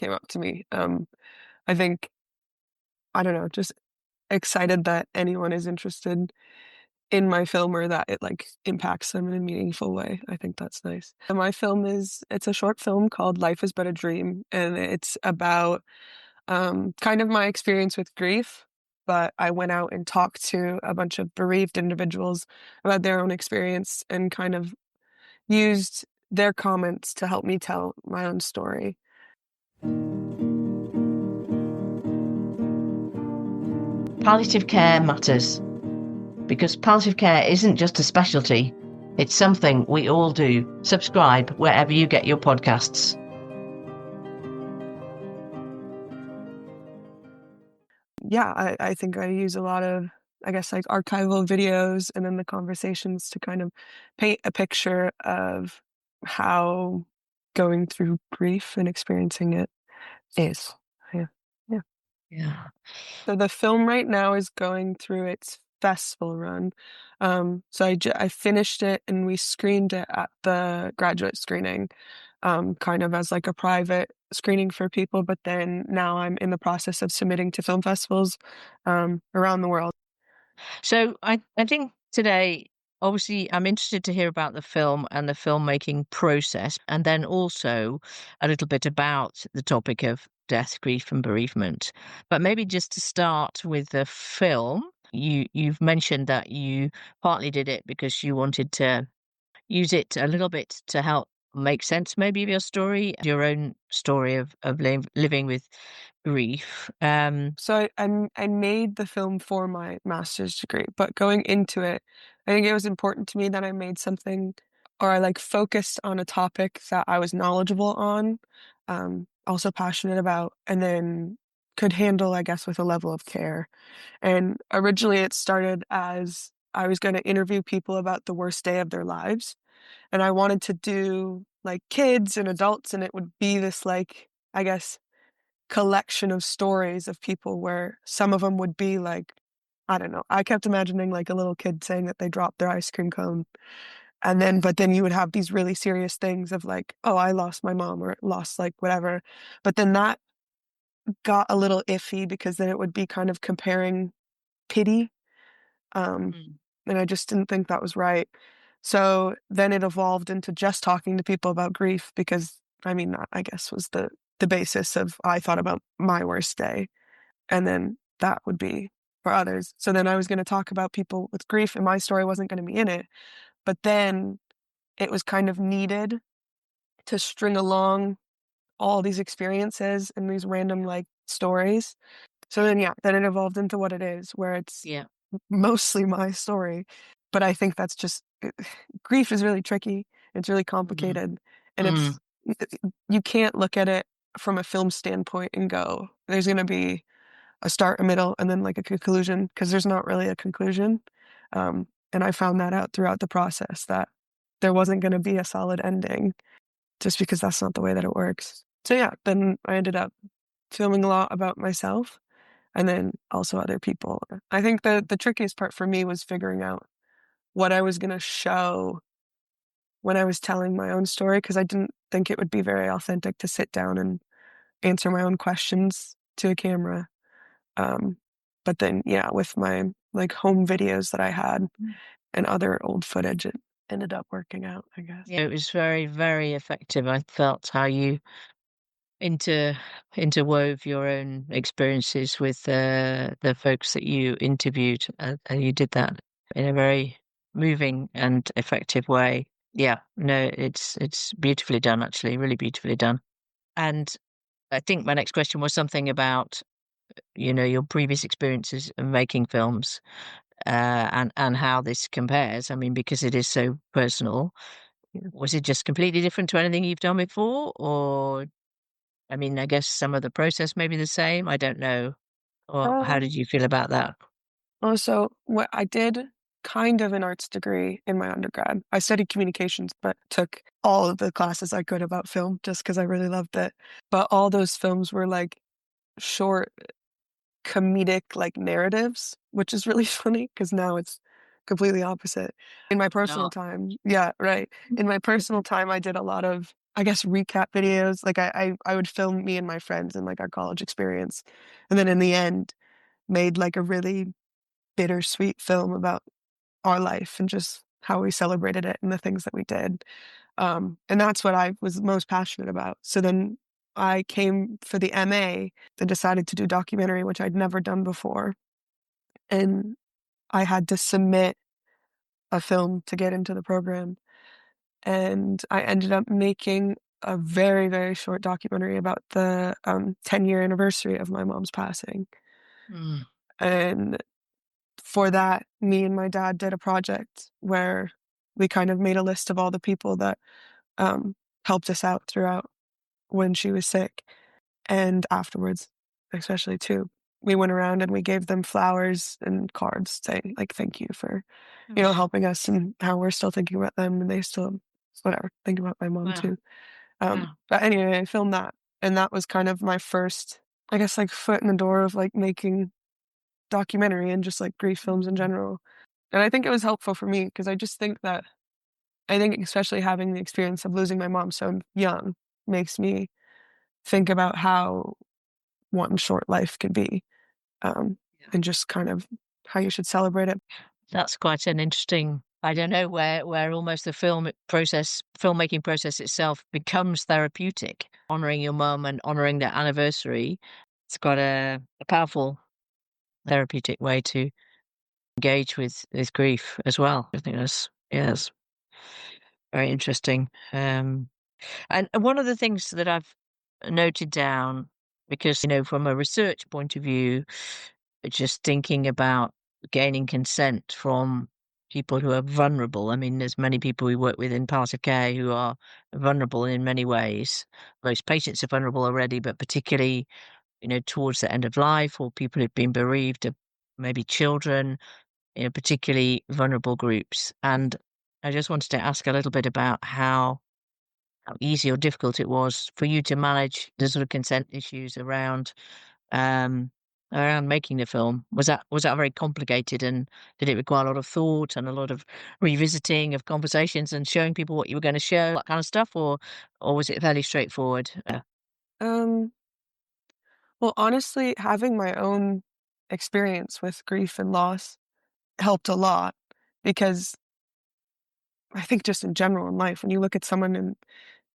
came up to me. I think, I don't know, just excited that anyone is interested in my film or that it like impacts them in a meaningful way. I think that's nice. And my film it's a short film called Life is But a Dream, and it's about kind of my experience with grief. But I went out and talked to a bunch of bereaved individuals about their own experience and kind of used their comments to help me tell my own story. Palliative care matters because palliative care isn't just a specialty, it's something we all do. Subscribe wherever you get your podcasts. Yeah, I think I use a lot of, I guess, like archival videos and then the conversations to kind of paint a picture of how going through grief and experiencing it is. Yeah. Yeah. Yeah. So the film right now is going through its festival run. So I finished it and we screened it at the graduate screening, kind of as like a private screening for people. But then now I'm in the process of submitting to film festivals around the world. So I think today, obviously, I'm interested to hear about the film and the filmmaking process, and then also a little bit about the topic of death, grief, and bereavement. But maybe just to start with the film, you've mentioned that you partly did it because you wanted to use it a little bit to help make sense maybe of your own story of living with grief. So I made the film for my master's degree, but going into it, I think it was important to me that I made something or I like focused on a topic that I was knowledgeable on, also passionate about, and then could handle, I guess, with a level of care. And originally it started as I was going to interview people about the worst day of their lives. And I wanted to do like kids and adults, and it would be this like, I guess, collection of stories of people where some of them would be like, I don't know. I kept imagining like a little kid saying that they dropped their ice cream cone. But then you would have these really serious things of like, oh, I lost my mom or lost like whatever. But then that got a little iffy because then it would be kind of comparing pity. Um, Mm. and I just didn't think that was right. So then it evolved into just talking to people about grief because I mean, that I guess was the basis of I thought about my worst day. And then that would be for others. So then I was going to talk about people with grief and my story wasn't going to be in it. But then it was kind of needed to string along all these experiences and these random like stories. So then, yeah, then it evolved into what it is, where it's Yeah. mostly my story. But I think that's just grief is really tricky. It's really Mm. complicated. And Mm. you can't look at it from a film standpoint and go, there's going to be a start, a middle, and then like a conclusion, because there's not really a conclusion. And I found that out throughout the process that there wasn't going to be a solid ending just because that's not the way that it works. So yeah, then I ended up filming a lot about myself and then also other people. I think the trickiest part for me was figuring out what I was going to show when I was telling my own story because I didn't think it would be very authentic to sit down and answer my own questions to a camera. Um, but then, yeah, with my like home videos that I had and other old footage, it ended up working out, I guess. Yeah, it was very, very effective. I felt how you inter interwove your own experiences with the folks that you interviewed, and you did that in a very moving and effective way. Yeah, no, it's beautifully done, actually, really beautifully done. And I think my next question was something about, your previous experiences of making films, and how this compares. I mean, because it is so personal. Was it just completely different to anything you've done before? Or, I mean, I guess some of the process may be the same. I don't know. Or how Um, did you feel about that? Also, what I did kind of an arts degree in my undergrad. I studied communications, but took all of the classes I could about film just because I really loved it. But all those films were like short comedic like narratives, which is really funny because now it's completely opposite. In my personal Not. time, yeah, right. In my personal time, I did a lot of I guess, recap videos. Like I would film me and my friends and like our college experience. And then in the end made like a really bittersweet film about our life and just how we celebrated it and the things that we did. And that's what I was most passionate about. So then I came for the MA and decided to do documentary, which I'd never done before. And I had to submit a film to get into the program. And I ended up making a very, very short documentary about the 10-year anniversary of my mom's passing. Mm. And for that, me and my dad did a project where we kind of made a list of all the people that um, helped us out throughout when she was sick and afterwards, especially too. We went around and we gave them flowers and cards saying like thank you for, Gosh. helping us and how we're still thinking about them and they still whatever, think about my mom Wow. too. Wow. But anyway, I filmed that and that was kind of my first, I guess, like foot in the door of like making documentary and just like grief films in Mm. general. And I think it was helpful for me because I just think that I think especially having the experience of losing my mom so young makes me think about how one short life can be, um, Yeah. and just kind of how you should celebrate it. That's quite an interesting, I don't know, where almost the filmmaking process itself becomes therapeutic. Honoring your mum and honoring their anniversary, it's got a powerful therapeutic way to engage with grief as well. I think that's, yeah, that's very interesting. And one of the things that I've noted down, because, from a research point of view, just thinking about gaining consent from people who are vulnerable. I mean, there's many people we work with in palliative care who are vulnerable in many ways. Most patients are vulnerable already, but particularly, towards the end of life or people who've been bereaved of maybe children, particularly vulnerable groups. And I just wanted to ask a little bit about how easy or difficult it was for you to manage the sort of consent issues um around making the film. Was that very complicated, and did it require a lot of thought and a lot of revisiting of conversations and showing people what you were going to show, that kind of stuff, or was it fairly straightforward? Um, well, honestly, having my own experience with grief and loss helped a lot because I think just in general in life, when you look at someone and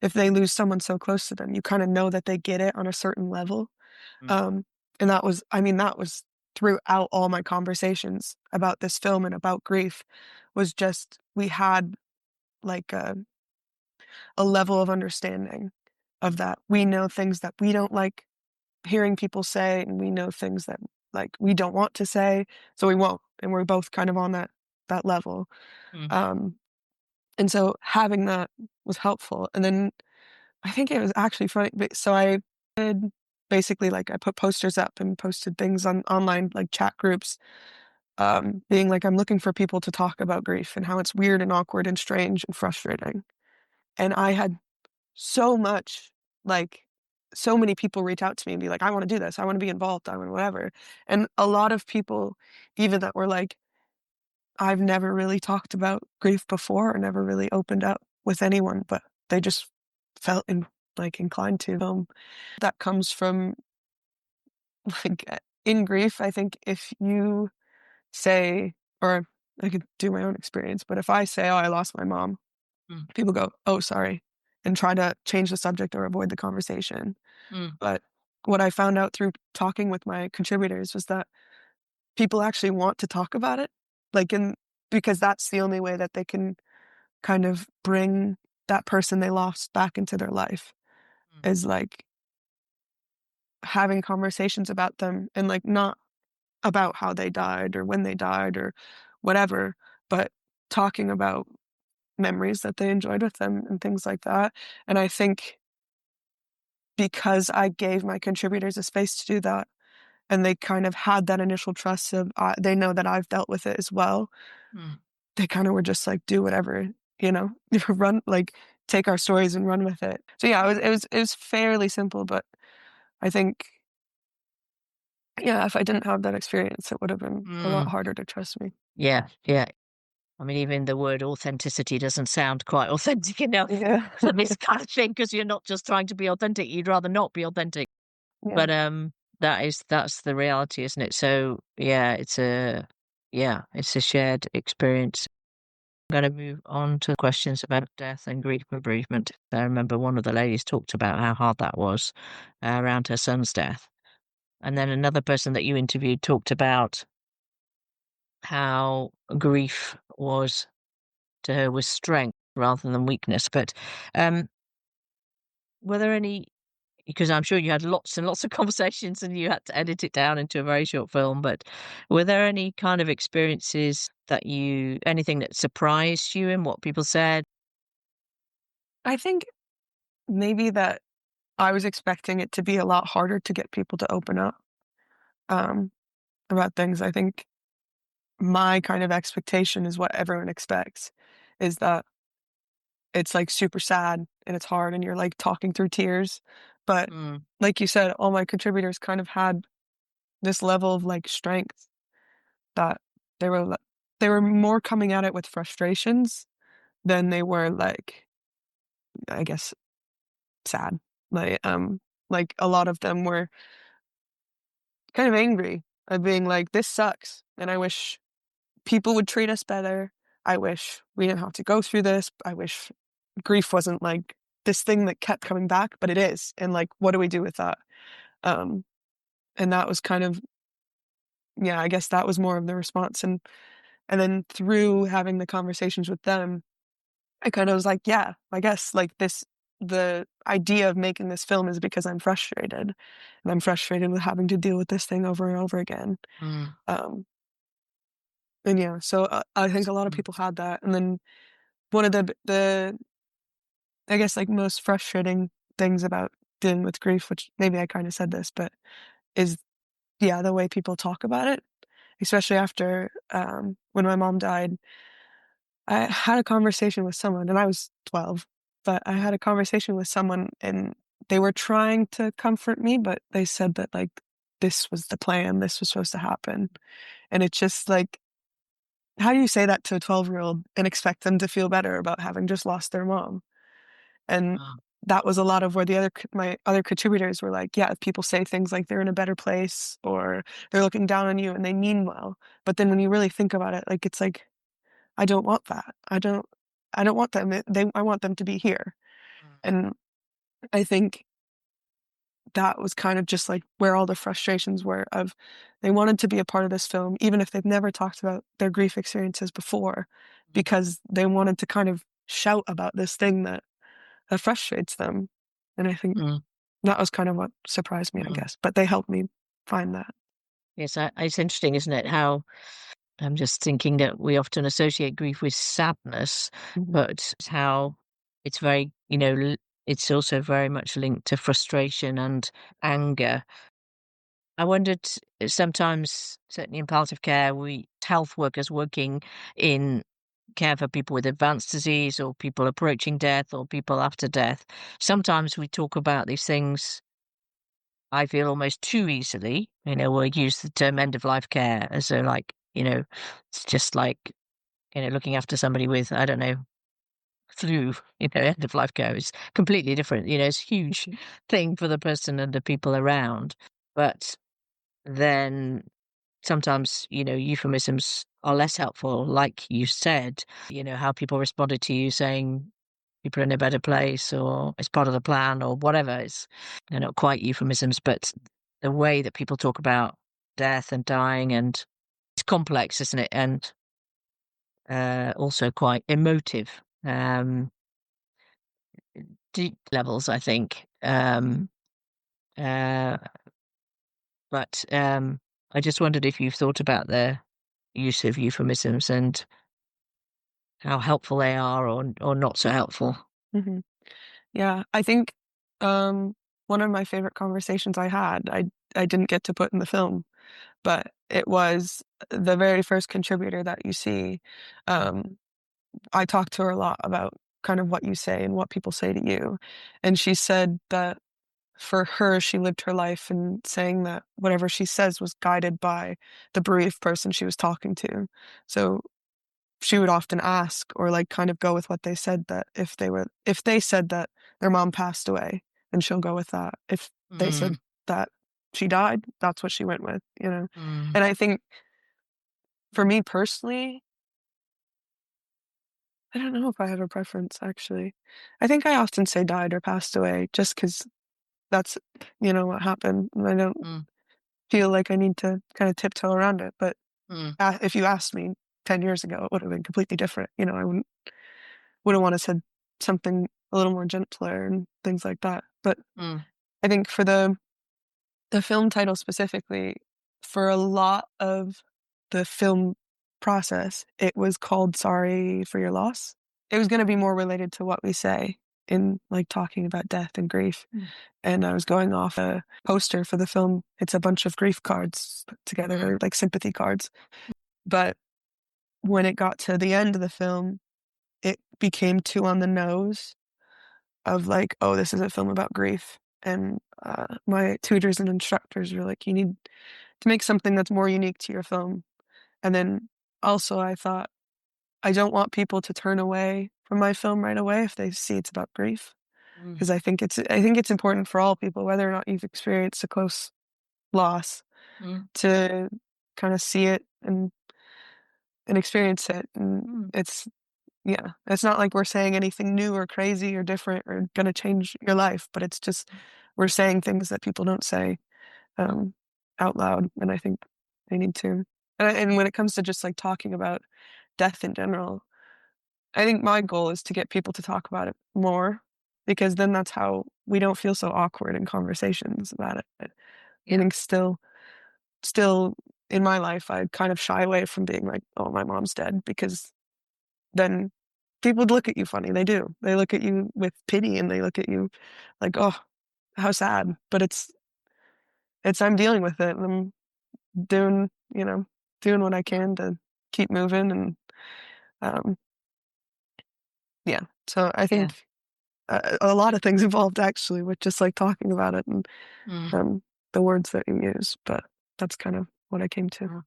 if they lose someone so close to them, you kind of know that they get it on a certain level. Mm, Um, and that was, I mean, that was throughout all my conversations about this film and about grief was just we had like a level of understanding of that. We know things that we don't like hearing people say, and we know things that like we don't want to say, so we won't. And we're both kind of on that level. mm, Um, and so having that was helpful. And then I think it was actually funny. So I did basically like I put posters up and posted things on online like chat groups, being like I'm looking for people to talk about grief and how it's weird and awkward and strange and frustrating. And I had so much like so many people reach out to me and be like, I want to do this. I want to be involved. I want whatever. And a lot of people, even that were like, I've never really talked about grief before or never really opened up with anyone, but they just felt like inclined to. That comes from like in grief. I think if you say, or I could do my own experience, but if I say, "Oh, I lost my mom," mm, people go, "Oh, sorry," and try to change the subject or avoid the conversation. mm, But what I found out through talking with my contributors was that people actually want to talk about it, like in because that's the only way that they can kind of bring that person they lost back into their life mm, is like having conversations about them and like not about how they died or when they died or whatever, but talking about memories that they enjoyed with them and things like that. And I think because I gave my contributors a space to do that and they kind of had that initial trust of they know that I've dealt with it as well, mm, they kind of were just like, do whatever, run, like take our stories and run with it. So yeah, it was fairly simple, but I think, yeah, if I didn't have that experience, it would have been a lot mm. harder to trust me. Yeah, yeah. I mean, even the word authenticity doesn't sound quite authentic enough Yeah. for this kind of thing because you're not just trying to be authentic, you'd rather not be authentic. Yeah. But, that's the reality, isn't it? So, it's a shared experience. I'm gonna move on to questions about death and grief and bereavement. I remember one of the ladies talked about how hard that was, around her son's death. And then another person that you interviewed talked about how grief was to her was strength rather than weakness. But, um, were there any because I'm sure you had lots and lots of conversations and you had to edit it down into a very short film, but were there any kind of experiences that anything that surprised you in what people said? I think maybe that I was expecting it to be a lot harder to get people to open up, um, about things. I think my kind of expectation is what everyone expects, is that it's, like, super sad and it's hard and you're, like, talking through tears, but Mm, like you said, all my contributors kind of had this level of, like, strength that they were li they were more coming at it with frustrations than they were, like, I guess, sad. Like, a lot of them were kind of angry at being like, "This sucks, and I wish people would treat us better. I wish we didn't have to go through this. I wish grief wasn't, like, this thing that kept coming back, but it is, and, like, what do we do with that?" Um, and that was kind of yeah, I guess that was more of the response, and then through having the conversations with them, I kinda was like, "Yeah, I guess, like, the idea of making this film is because I'm frustrated, and I'm frustrated with having to deal with this thing over and over again." mm, Um, and yeah, so, I think a lot of mm, people had that, and then one of the I guess, like, most frustrating things about dealing with grief, which maybe I kinda said this, but is, yeah, the way people talk about it, especially after, when my mom died. I had a conversation with someone, and I was 12, but I mm, had a conversation with someone, and they were trying to comfort me, but they said that, like, this was the plan, this was supposed to happen, and it's just, like, how do you say that to a 12-year-old and expect them to feel better about having just lost their mom? And ah, that was a lot of where my other contributors were like, "Yeah, if people say things like they're in a better place or they're looking down on you and they mean well." But then when you really think about it, like, it's like, I don't want that. I don't want them I want them to be here. mm, And I think that was kind of just, like, where all the frustrations were of they wanted to be a part of this film, even if they've never talked about their grief experiences before, mm, because they wanted to kind of shout about this thing that frustrates them. And I think mm, that was kind of what surprised me, I mm. guess, but they helped me find that. Yes, it's interesting, isn't it, how I'm just thinking that we often associate grief with sadness, Mhm, but how it's very, it's also very much linked to frustration and anger. I wondered sometimes, certainly in palliative care, we health workers working in care for people with advanced disease or people approaching death or people after death. Sometimes we talk about these things, I feel almost too easily. We'll use the term end of life care as a like, it's just like, looking after somebody with, I don't know, flu, end of life care is completely different. It's a huge mhm, thing for the person and the people around. But then sometimes, euphemisms are less helpful, like you said, how people responded to you saying people are in a better place or it's part of the plan or whatever. They're not quite euphemisms, but the way that people talk about death and dying and it's complex, isn't it? And also quite emotive, deep levels, I think. Uh, but I just wondered if you've thought about the use of euphemisms and how helpful they are or not so helpful. mhm. Yeah, I think, um, one of my favorite conversations I didn't get to put in the film, but it was the very first contributor that you see. Um, I talked to her a lot about kind of what you say and what people say to you, and she said that for her, she lived her life in saying that whatever she says was guided by the bereaved person she was talking to. So she would often ask or like kind of go with what they said, that if they said that their mom passed away, then she'll go with that. If they Mm, said that she died, that's what she went with, you know. mm, And I think for me personally, I don't know if I have a preference actually. I think I often say died or passed away just because that's, what happened. And I don't mm, feel like I need to kind of tiptoe around it. But mm, if you asked me 10 years ago, it would have been completely different. I wouldn't want to said something a little more gentler and things like that. But mm, I think for the film title specifically, for a lot of the film process, it was called Sorry for Your Loss. It was going to be more related to what we say in like talking about death and grief. mm, And I was going off a poster for the film. It's a bunch of grief cards put mm, together, like sympathy cards. But when it got to the end of the film, it became too on the nose of like, oh, this is a film about grief. And my tutors and instructors were like, you need to make something that's more unique to your film. And then also, I thought, I don't want people to turn away from my film right away if they see it's about grief, mm, because I think it's important for all people, whether or not you've experienced a close loss, mm, to kind of see it and experience it. And mm, it's not like we're saying anything new or crazy or different or gonna change your life, but it's just we're saying things that people don't say mm, um, out loud, and I think they need to. And when it comes to just like talking about death in general, I think my goal is to get people to talk about it more, because then that's how we don't feel so awkward in conversations about it. I yeah, think still in my life, I kind of shy away from being like, "Oh, my mom's dead," because then people would look at you funny. They do. They look at you with pity and they look at you like, "Oh, how sad." But it's I'm dealing with it and I'm doing, doing what I can to keep moving. And um yeah. So I yeah. think a lot of things involved actually with just like talking about it and Mm, the words that you use, but that's kind of what I came to. mm.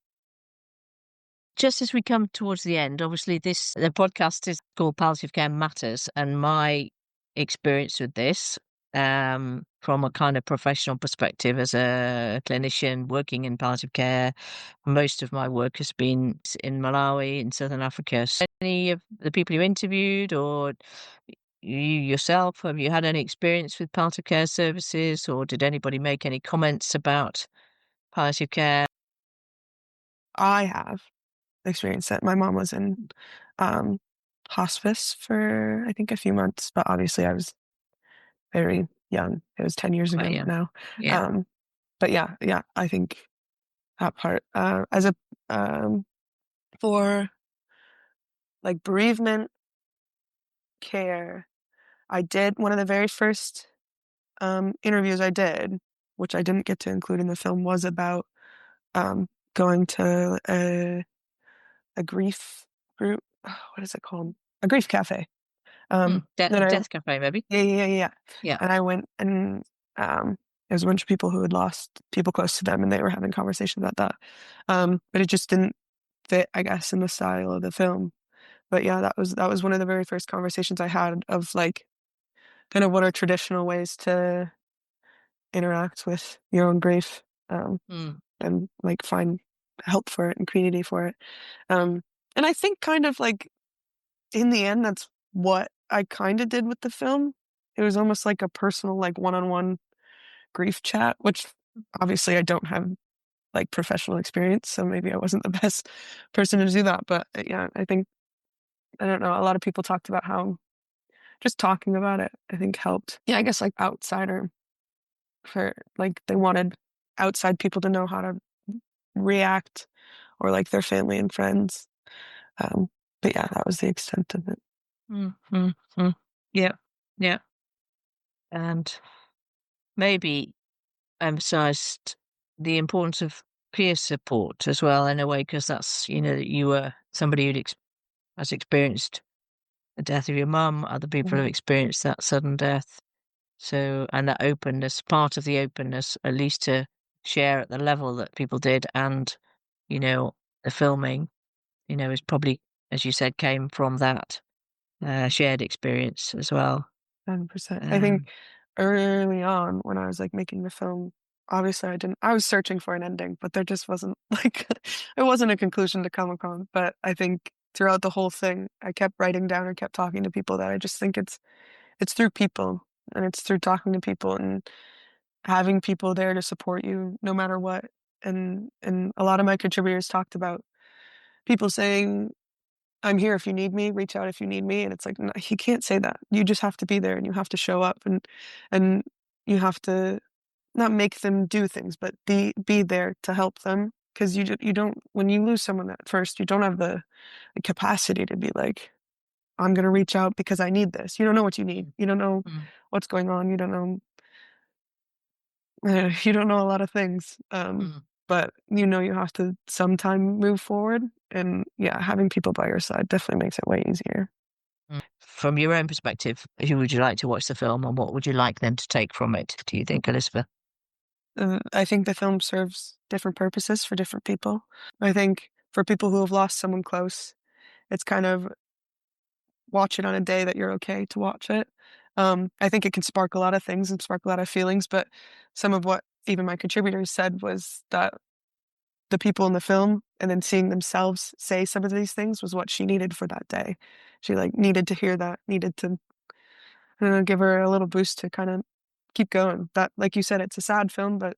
Just as we come towards the end, obviously the podcast is called Palliative Care Matters, and my experience with this, from a kind of professional perspective as a clinician working in palliative care, most of my work has been in Malawi, in Southern Africa. So any of the people you interviewed, or you yourself, have you had any experience with palliative care services, or did anybody make any comments about palliative care? I have experienced it. My mom was in um, hospice for I think a few months, but obviously I was very young. It was 10 years Quite ago young. now. Yeah. Um, but yeah, I think that part as a um, for like bereavement care, I did one of the very first interviews I did, which I didn't get to include in the film, was about um, going to a grief group. What is it called? A grief cafe. Mm, And I Death Cafe, maybe? yeah. Yeah. And I went and there was a bunch of people who had lost people close to them, and they were having conversations about that. But it just didn't fit, I guess, in the style of the film. But yeah, that was one of the very first conversations I had of like kind of what are traditional ways to interact with your own grief, Mm, and like find help for it and community for it. Um, and I think kind of like in the end, that's what I kind of did with the film. It was almost like a personal, like one-on-one grief chat, which obviously I don't have like professional experience, so maybe I wasn't the best person to do that. But yeah, I think I don't know. A lot of people talked about how just talking about it, I think helped. Yeah, I guess like outsider for like they wanted outside people to know how to react, or like their family and friends. Um, but yeah, that was the extent of it. mm, mm, mm. Yeah, yeah. And maybe emphasized the importance of peer support as well, in a way, because that's, you were somebody has experienced the death of your mum, other people Mhm. have experienced that sudden death. So, and that openness, part of the openness, at least to share at the level that people did, and, you know, the filming, is probably as you said, came from that shared experience as well. 100%. I think Um, early on when I was like making the film, obviously I was searching for an ending, but there just wasn't like it wasn't a conclusion to come upon. But I think throughout the whole thing, I kept writing down and kept talking to people that I just think it's through people and it's through talking to people and having people there to support you no matter what. And a lot of my contributors talked about people saying, "I'm here if you need me, reach out if you need me." And it's like, no, you can't say that. You just have to be there and you have to show up and you have to not make them do things, but be there to help them. Because you don't when you lose someone at first, you don't have the capacity to be like, I'm gonna reach out because I need this. You don't know what you need. mm, You don't know mm, what's going on. You don't know you don't know a lot of things. mm, But you know you have to sometime move forward. And yeah, having people by your side definitely makes it way easier. mm. From your own perspective, who would you like to watch the film, and what would you like them to take from it, do you think, Elizabeth? I think the film serves different purposes for different people. I think for people who have lost someone close, it's kind of watch it on a day that you're okay to watch it. I think it can spark a lot of things and spark a lot of feelings, but some of what even my contributors said was that the people in the film and then seeing themselves say some of these things was what she needed for that day. She like needed to hear that, needed to give her a little boost to kind of keep going. That, like you said, it's a sad film, but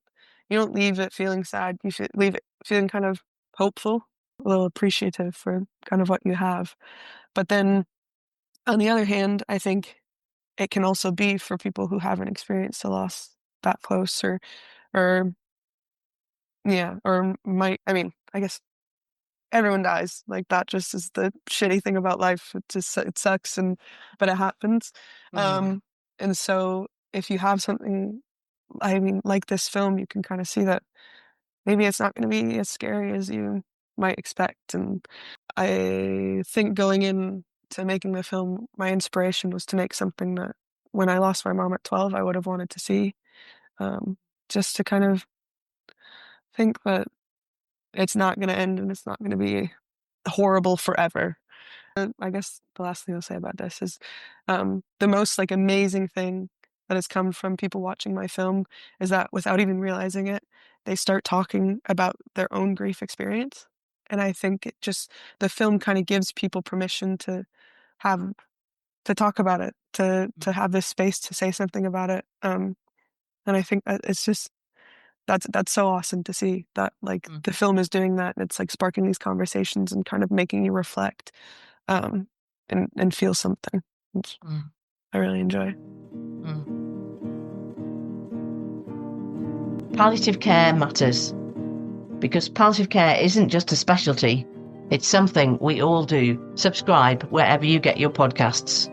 you don't leave it feeling sad. You should leave it feeling kind of hopeful, a little appreciative for kind of what you have. But then on the other hand, I think it can also be for people who haven't experienced a loss that close or yeah, or might, I mean, I guess everyone dies. Like that just is the shitty thing about life. It just it sucks but it happens. Mm, Um and so if you have something, I mean, like this film, you can kind of see that maybe it's not going to be as scary as you might expect. And I think going in to making the film, my inspiration was to make something that when I lost my mom at 12, I would have wanted to see. Um, just to kind of think that it's not going to end and it's not going to be horrible forever. I guess the last thing I'll say about this is the most like amazing thing that has come from people watching my film is that without even realizing it, they start talking about their own grief experience. And I think it just the film kind of gives people permission to have to talk about it, to mm, have this space to say something about it. And I think that it's just that's so awesome to see that like mm, the film is doing that and it's like sparking these conversations and kind of making you reflect um, and feel something, which mm, I really enjoy. mm. Palliative care matters because palliative care isn't just a specialty, it's something we all do. Subscribe wherever you get your podcasts.